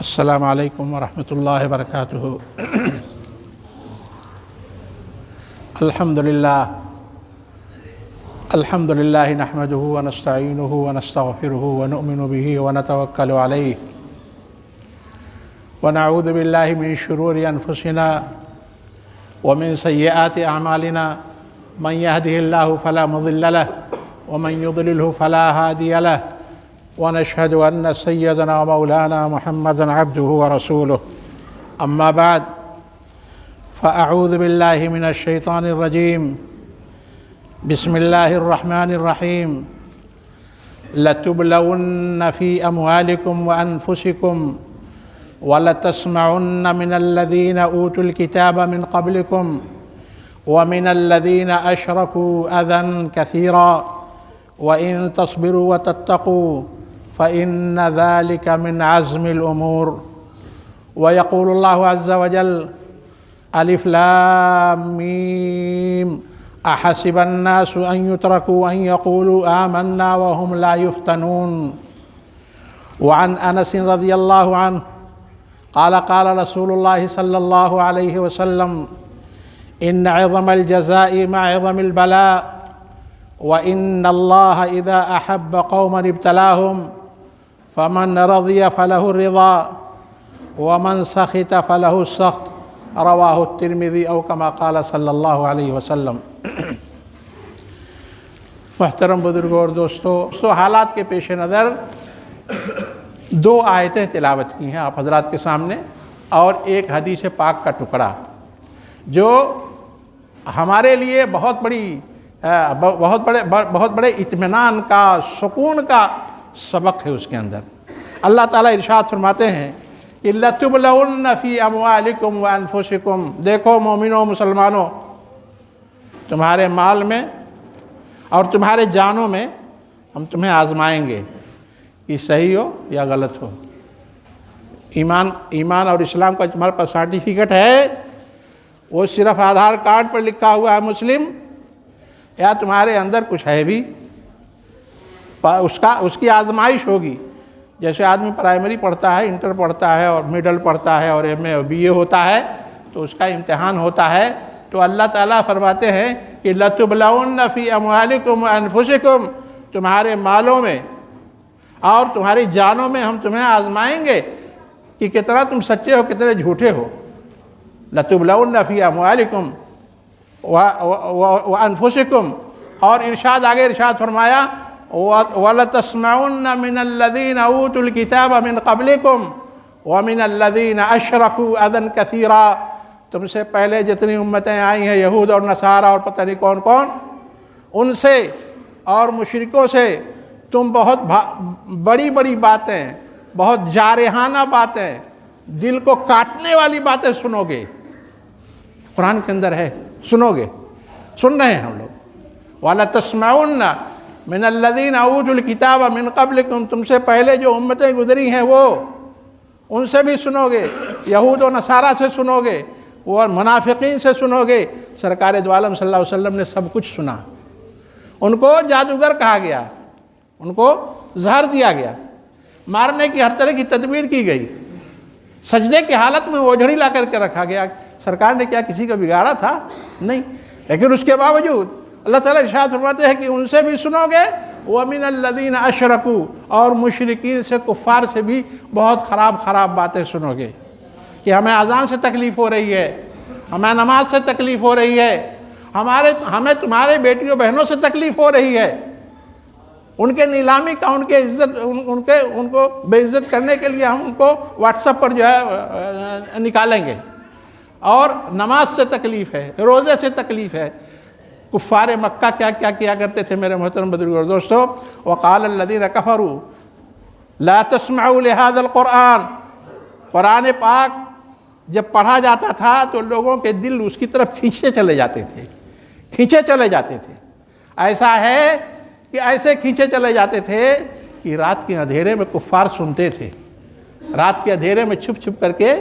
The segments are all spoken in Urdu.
السلام علیکم ورحمۃ اللہ وبرکاتہ۔ الحمد للہ نحمده ونستعینه ونستغفره ونؤمن به ونتوکل علیہ ونعوذ باللہ من شرور انفسنا ومن سیئات اعمالنا من يهده الله فلا مضل له ومن يضلله فلا هادي له ونشهد أن سيدنا ومولانا محمدا عبده ورسوله أما بعد فأعوذ بالله من الشيطان الرجيم بسم الله الرحمن الرحيم لتبلون في أموالكم وأنفسكم ولتسمعن من الذين أوتوا الكتاب من قبلكم ومن الذين أشركوا أذى كثيرا وإن تصبروا وتتقوا فإن ذلك من عزم الأمور۔ ويقول الله عز وجل ألف لام ميم أحسب الناس أن يتركوا أن يقولوا آمنا وهم لا يفتنون۔ وعن أنس رضي الله عنه قال قال رسول الله صلى الله عليه وسلم إن عظم الجزاء مع عظم البلاء وإن الله إذا أحب قوما ابتلاهم فمن رضي فله الرضا ومن سخط فله السخط۔ رواہ الترمذی او کما قال صلی اللہ علیہ وسلم۔ محترم بزرگوں اور دوستو، حالات کے پیش نظر دو آیتیں تلاوت کی ہیں آپ حضرات کے سامنے اور ایک حدیث پاک کا ٹکڑا جو ہمارے لیے بہت بڑے اطمینان کا، سکون کا سبق ہے۔ اس کے اندر اللہ تعالیٰ ارشاد فرماتے ہیں کہ لَتُبْلَوُنَّ فِي أَمْوَالِكُمْ وَأَنفُسِكُمْ، دیکھو مومنوں مسلمانوں، تمہارے مال میں اور تمہارے جانوں میں ہم تمہیں آزمائیں گے کہ صحیح ہو یا غلط ہو۔ ایمان اور اسلام کا تمہارے پاس سرٹیفکیٹ ہے، وہ صرف آدھار کارڈ پر لکھا ہوا ہے مسلم، یا تمہارے اندر کچھ ہے بھی، اس کی آزمائش ہوگی۔ جیسے آدمی پرائمری پڑھتا ہے، انٹر پڑھتا ہے اور مڈل پڑھتا ہے اور ایم اے اور بی اے ہوتا ہے تو اس کا امتحان ہوتا ہے۔ تو اللہ تعالیٰ فرماتے ہیں کہ لَتُبْلَوُنَّ فِي أَمْوَالِكُمْ وَأَنفُسِكُمْ، تمہارے مالوں میں اور تمہاری جانوں میں ہم تمہیں آزمائیں گے کہ کتنا تم سچے ہو، کتنے جھوٹے ہو۔ لَتُبْلَوُنَّ فِي أَمْوَالِكُمْ وَأَنفُسِكُمْ، اور آگے ارشاد فرمایا وَلَتَسْمَعُنَّ مِنَ الَّذِينَ أُوتُوا الْكِتَابَ مِنْ قَبْلِكُمْ وَمِنَ الَّذِينَ أَشْرَكُوا أَذًى كَثِيرًا۔ تم سے پہلے جتنی امتیں آئی ہیں، یہود اور نصارہ اور پتہ نہیں کون کون، ان سے اور مشرکوں سے تم بہت بڑی بڑی باتیں، بہت جارحانہ باتیں، دل کو کاٹنے والی باتیں سنو گے۔ قرآن کے اندر ہے، سنو گے، سن رہے ہیں ہم لوگ۔ وَلَتَسْمَعُنَّ مِنَ الَّذِينَ أُوتُوا الْكِتَابَ مِنْ قَبْلِكُمْ، تم سے پہلے جو امتیں گزری ہیں وہ، ان سے بھی سنو گے، یہود و نصارہ سے سنو گے، اور منافقین سے سنو گے۔ سرکار دو عالم صلی اللہ علیہ وسلم نے سب کچھ سنا۔ ان کو جادوگر کہا گیا، ان کو زہر دیا گیا، مارنے کی ہر طرح کی تدبیر کی گئی، سجدے کی حالت میں اوجھڑی لا کر کے رکھا گیا۔ سرکار نے کیا کسی کا بگاڑا تھا؟ نہیں، لیکن اس کے باوجود اللہ تعالیٰ ارشاد فرماتے ہیں کہ ان سے بھی سنو گے، وَمِنَ الَّذِينَ أَشْرَكُوا، اور مشرکین سے، کفار سے بھی بہت خراب باتیں سنو گے کہ ہمیں اذان سے تکلیف ہو رہی ہے، ہمیں نماز سے تکلیف ہو رہی ہے، ہمیں تمہارے بیٹیوں بہنوں سے تکلیف ہو رہی ہے۔ ان کے نیلامی کا، ان کے عزت، ان کو بے عزت کرنے کے لیے ہم ان کو واٹس ایپ پر جو ہے نکالیں گے، اور نماز سے تکلیف ہے، روزے سے تکلیف ہے۔ کفار مکہ کیا کیا کرتے تھے میرے محترم بزرگوں اور دوستو؟ وقال الذین کفروا لا تسمعوا لهذا القرآن، قرآن پاک جب پڑھا جاتا تھا تو لوگوں کے دل اس کی طرف کھینچے چلے جاتے تھے۔ ایسا ہے کہ ایسے کھینچے چلے جاتے تھے کہ رات کے اندھیرے میں کفار سنتے تھے، رات کے اندھیرے میں چھپ کر کے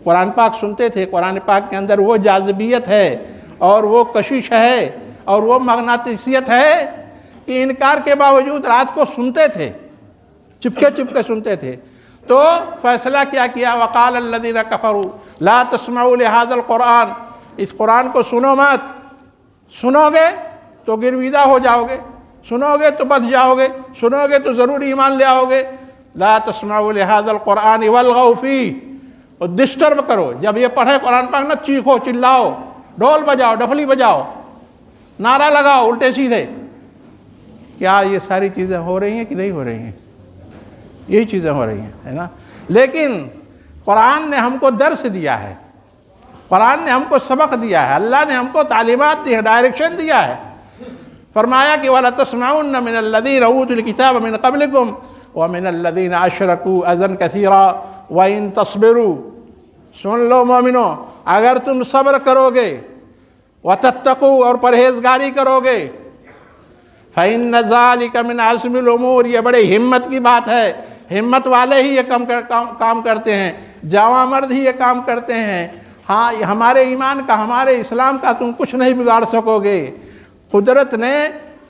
قرآن پاک سنتے تھے۔ قرآن پاک کے اندر وہ جاذبیت ہے اور وہ کشش ہے اور وہ مغناطیسیت ہے کہ انکار کے باوجود رات کو سنتے تھے، چپکے سنتے تھے۔ تو فیصلہ کیا کیا، وقال الذین کفروا لا تسمعوا لهذا القرآن، اس قرآن کو سنو مت، سنو گے تو گرویدہ ہو جاؤ گے، سنو گے تو بچ جاؤ گے، سنو گے تو ضرور ایمان لے آؤ گے۔ لا تسمعوا لهذا القرآن والغوا فیہ، اور ڈسٹرب کرو، جب یہ پڑھے قرآن پاک نہ چیخو چلاؤ، ڈھول بجاؤ، ڈفلی بجاؤ، نعرہ لگاؤ الٹے سیدھے۔ کیا یہ ساری چیزیں ہو رہی ہیں کہ نہیں ہو رہی ہیں؟ یہی چیزیں ہو رہی ہیں، ہے نا۔ لیکن قرآن نے ہم کو درس دیا ہے، قرآن نے ہم کو سبق دیا ہے، اللہ نے ہم کو تعلیمات دی ہے، ڈائریکشن دیا ہے۔ فرمایا کہ وَلَا تَسْمَعُنَّ مِنَ الَّذِينَ أُوتُوا الْكِتَابَ مِنْ قَبْلِكُمْ وَمِنَ الَّذِينَ أَشْرَكُوا أَذًى كَثِيرًا وَإِن تَصْبِرُوا، سن لو مومنو، اگر تم صبر کرو گے، وَتَتَّقُوا، اور پرہیزگاری کرو گے، فَإِنَّ ذَلِكَ مِنْ عَزْمِ الْأُمُورِ، یہ بڑے ہمت کی بات ہے، ہمت والے ہی یہ کام کرتے ہیں، جواں مرد ہی یہ کام کرتے ہیں۔ ہاں ہمارے ایمان کا، ہمارے اسلام کا تم کچھ نہیں بگاڑ سکو گے۔ قدرت نے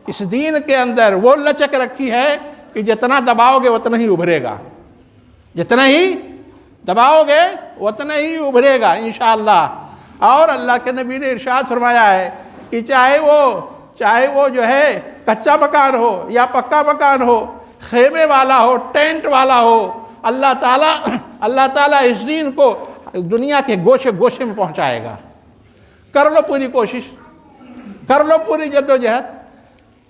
اس دین کے اندر وہ لچک رکھی ہے کہ جتنا دباؤ گے اتنا ہی ابھرے گا، جتنا ہی دباؤ گے اتنا ہی ابھرے گا انشاءاللہ۔ اور اللہ کے نبی نے ارشاد فرمایا ہے کہ چاہے وہ جو ہے کچا مکان ہو یا پکا مکان ہو، خیمے والا ہو، ٹینٹ والا ہو، اللہ تعالیٰ اس دین کو دنیا کے گوشے گوشے میں پہنچائے گا۔ کر لو پوری کوشش، کر لو پوری جدوجہد۔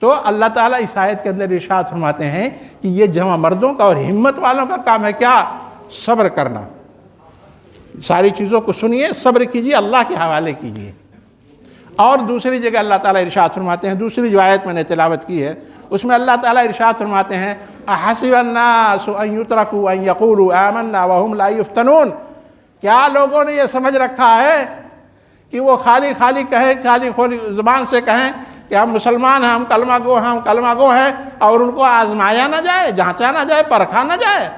تو اللہ تعالیٰ اس آیت کے اندر ارشاد فرماتے ہیں کہ یہ جمع مردوں کا اور ہمت والوں کا کام ہے، کیا؟ صبر کرنا۔ ساری چیزوں کو سنیے، صبر کیجیے، اللہ کے حوالے کیجیے۔ اور دوسری جگہ اللہ تعالیٰ ارشاد فرماتے ہیں، دوسری جو آیت میں نے تلاوت کی ہے اس میں اللہ تعالیٰ ارشاد فرماتے ہیں احسب الناس ان یترکوا ان یقولوا آمنا وهم لا یفتنون، کیا لوگوں نے یہ سمجھ رکھا ہے کہ وہ خالی کہیں، خالی زبان سے کہیں کہ ہم مسلمان ہیں، ہم کلمہ گو ہیں، اور ان کو آزمایا نہ جائے، جانچا نہ جائے، پرکھا نہ جائے؟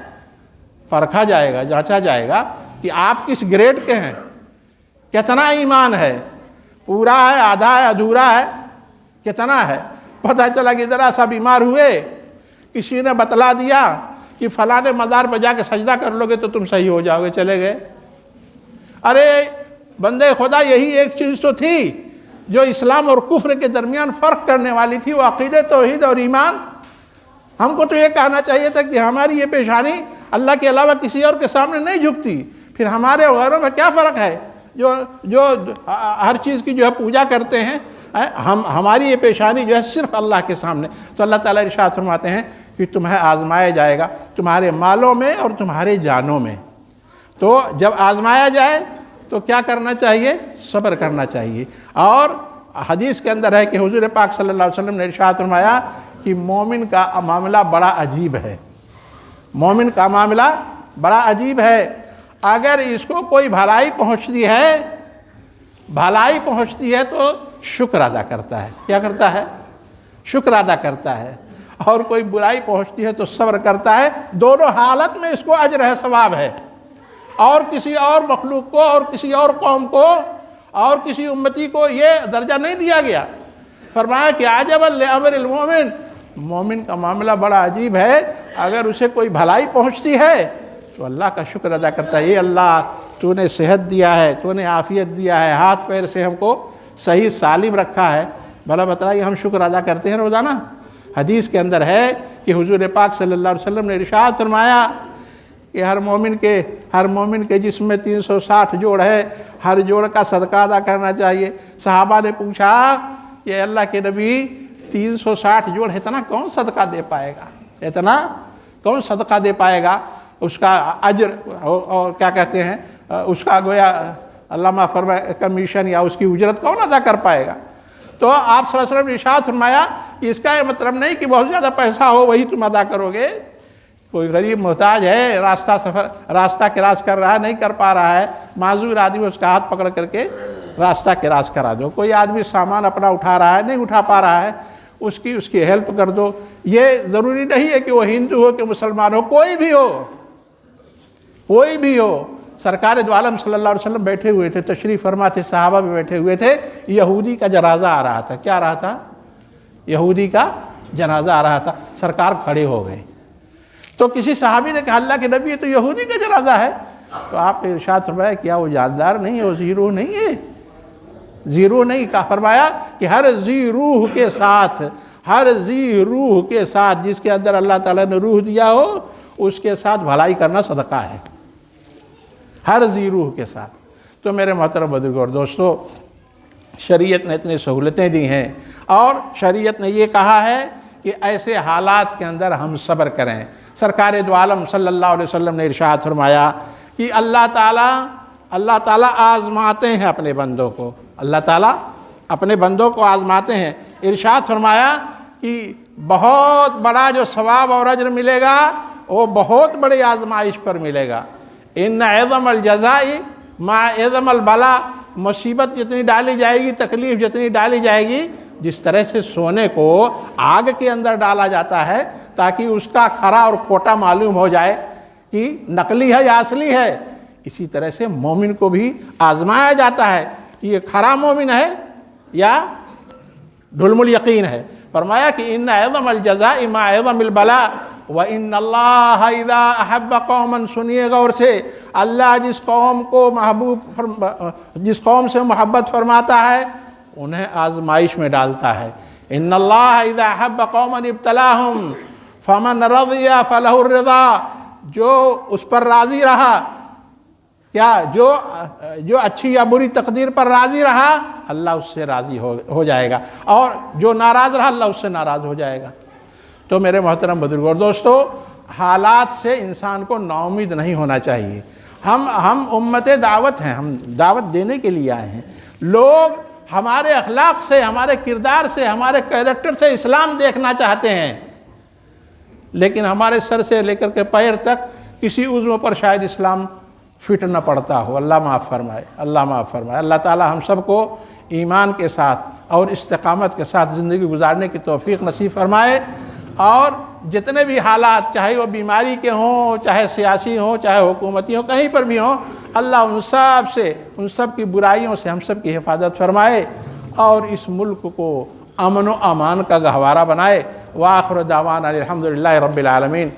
پرکھا جائے گا، جانچا جائے گا کہ آپ کس گریڈ کے ہیں، کتنا ایمان ہے، پورا ہے، آدھا ہے، ادھورا ہے، کتنا ہے۔ پتہ چلا کہ ذرا سا بیمار ہوئے، کسی نے بتلا دیا کہ فلاں مزار پہ جا کے سجدہ کر لو گے تو تم صحیح ہو جاؤ گے، چلے گئے۔ ارے بندے خدا، یہی ایک چیز تو تھی جو اسلام اور کفر کے درمیان فرق کرنے والی تھی، وہ عقیدہ، توحید اور ایمان۔ ہم کو تو یہ کہنا چاہیے تھا کہ ہماری یہ پیشانی اللہ کے علاوہ کسی اور کے سامنے نہیں جھکتی، پھر ہمارے اور غیروں میں کیا فرق ہے جو ہر چیز کی جو ہے پوجا کرتے ہیں، ہماری یہ پیشانی جو ہے صرف اللہ کے سامنے۔ تو اللہ تعالیٰ ارشاد فرماتے ہیں کہ تمہیں آزمایا جائے گا تمہارے مالوں میں اور تمہارے جانوں میں۔ تو جب آزمایا جائے تو کیا کرنا چاہیے؟ صبر کرنا چاہیے۔ اور حدیث کے اندر ہے کہ حضور پاک صلی اللہ علیہ وسلم نے ارشاد فرمایا کہ مومن کا معاملہ بڑا عجیب ہے، مومن کا معاملہ بڑا عجیب ہے۔ اگر اس کو کوئی بھلائی پہنچتی ہے تو شکر ادا کرتا ہے۔ کیا کرتا ہے؟ شکر ادا کرتا ہے۔ اور کوئی برائی پہنچتی ہے تو صبر کرتا ہے۔ دونوں حالت میں اس کو اجر ہے، ثواب ہے۔ اور کسی اور مخلوق کو، اور کسی اور قوم کو، اور کسی امتی کو یہ درجہ نہیں دیا گیا۔ فرمایا کہ عجبا لامر المومن، مومن کا معاملہ بڑا عجیب ہے، اگر اسے کوئی بھلائی پہنچتی ہے تو اللہ کا شکر ادا کرتا ہے۔ یہ اللہ تو نے صحت دیا ہے، تو نے عافیت دیا ہے، ہاتھ پیر سے ہم کو صحیح سالم رکھا ہے، بھلا بتائیے ہم شکر ادا کرتے ہیں روزانہ؟ حدیث کے اندر ہے کہ حضور پاک صلی اللہ علیہ وسلم نے ارشاد فرمایا کہ ہر مومن کے جسم میں 360 جوڑ ہے، ہر جوڑ کا صدقہ ادا کرنا چاہیے۔ صحابہ نے پوچھا کہ اللہ کے نبی 360 جوڑ اتنا کون صدقہ دے پائے گا، اتنا کون صدقہ دے پائے گا؟ اس کا اجر اور کیا کہتے ہیں، اس کا گویا علامہ فرمائے کمیشن یا اس کی اجرت کون ادا کر پائے گا؟ تو آپ صلی اللہ علیہ وسلم نے ارشاد فرمایا کہ اس کا یہ مطلب نہیں کہ بہت زیادہ پیسہ ہو وہی تم ادا کرو گے۔ کوئی غریب محتاج ہے، راستہ کراس کر رہا ہے، نہیں کر پا رہا ہے، معذور آدمی، اس کا ہاتھ پکڑ کر کے راستہ کراس کرا دو۔ کوئی آدمی سامان اپنا اٹھا رہا ہے، نہیں اٹھا پا رہا ہے، اس کی ہیلپ کر دو۔ یہ ضروری نہیں ہے کہ وہ ہندو ہو کہ مسلمان ہو، کوئی بھی ہو۔ سرکار دو عالم صلی اللہ علیہ وسلم بیٹھے ہوئے تھے، تشریف فرما تھے، صحابہ بھی بیٹھے ہوئے تھے، یہودی کا جنازہ آ رہا تھا۔ کیا آ رہا تھا؟ یہودی کا جنازہ آ رہا تھا۔ سرکار کھڑے ہو گئے تو کسی صحابی نے کہا اللہ کے نبی یہ تو یہودی کا جنازہ ہے، تو آپ نے ارشاد فرمایا کیا وہ جاندار نہیں ہے، وہ ذی روح نہیں ہے؟ ذی روح نہیں کہا، فرمایا کہ ہر ذی روح کے ساتھ، ہر ذی روح کے ساتھ جس کے اندر اللہ تعالیٰ نے روح دیا ہو اس کے ساتھ بھلائی کرنا صدقہ ہے، ہر ذی روح کے ساتھ۔ تو میرے محترم بزرگوں اور دوستو، شریعت نے اتنی سہولتیں دی ہیں، اور شریعت نے یہ کہا ہے کہ ایسے حالات کے اندر ہم صبر کریں۔ سرکار دو عالم صلی اللہ علیہ وسلم نے ارشاد فرمایا کہ اللہ تعالیٰ آزماتے ہیں اپنے بندوں کو، اللہ تعالیٰ اپنے بندوں کو آزماتے ہیں۔ ارشاد فرمایا کہ بہت بڑا جو ثواب اور اجر ملے گا وہ بہت بڑی آزمائش پر ملے گا۔ ان عظم الجزاء مع عظم البلاء، مصیبت جتنی ڈالی جائے گی، تکلیف جتنی ڈالی جائے گی، جس طرح سے سونے کو آگ کے اندر ڈالا جاتا ہے تاکہ اس کا کھرا اور کھوٹا معلوم ہو جائے کہ نقلی ہے یا اصلی ہے، اسی طرح سے مومن کو بھی آزمایا جاتا ہے کہ یہ کھرا مومن ہے یا ڈھلم الیقین ہے۔ فرمایا کہ ان عظم الجزاء مع عظم البلاء وَإِنَّ اللَّهَ إِذَا أَحَبَّ قَوْمًا، سنیے غور سے، اللہ جس قوم سے محبت فرماتا ہے انہیں آزمائش میں ڈالتا ہے۔ ان اللہ اذا احب قوما ابتلاہم فمن رضی فلہ الرضا، جو اس پر راضی رہا، کیا جو اچھی یا بری تقدیر پر راضی رہا اللہ اس سے راضی ہو جائے گا، اور جو ناراض رہا اللہ اس سے ناراض ہو جائے گا۔ تو میرے محترم بزرگوں اور دوستو، حالات سے انسان کو نا امید نہیں ہونا چاہیے۔ ہم امت دعوت ہیں، ہم دعوت دینے کے لیے آئے ہیں۔ لوگ ہمارے اخلاق سے، ہمارے کردار سے، ہمارے کیریکٹر سے اسلام دیکھنا چاہتے ہیں، لیکن ہمارے سر سے لے کر کے پیر تک کسی عضو پر شاید اسلام فٹ نہ پڑتا ہو۔ اللہ معاف فرمائے، اللہ معاف فرمائے۔ اللہ تعالی ہم سب کو ایمان کے ساتھ اور استقامت کے ساتھ زندگی گزارنے کی توفیق نصیب فرمائے، اور جتنے بھی حالات، چاہے وہ بیماری کے ہوں، چاہے سیاسی ہوں، چاہے حکومتی ہوں، کہیں پر بھی ہوں، اللہ ان سب کی برائیوں سے ہم سب کی حفاظت فرمائے، اور اس ملک کو امن و امان کا گہوارہ بنائے۔ وآخر دعوانا الحمدللہ رب العالمین۔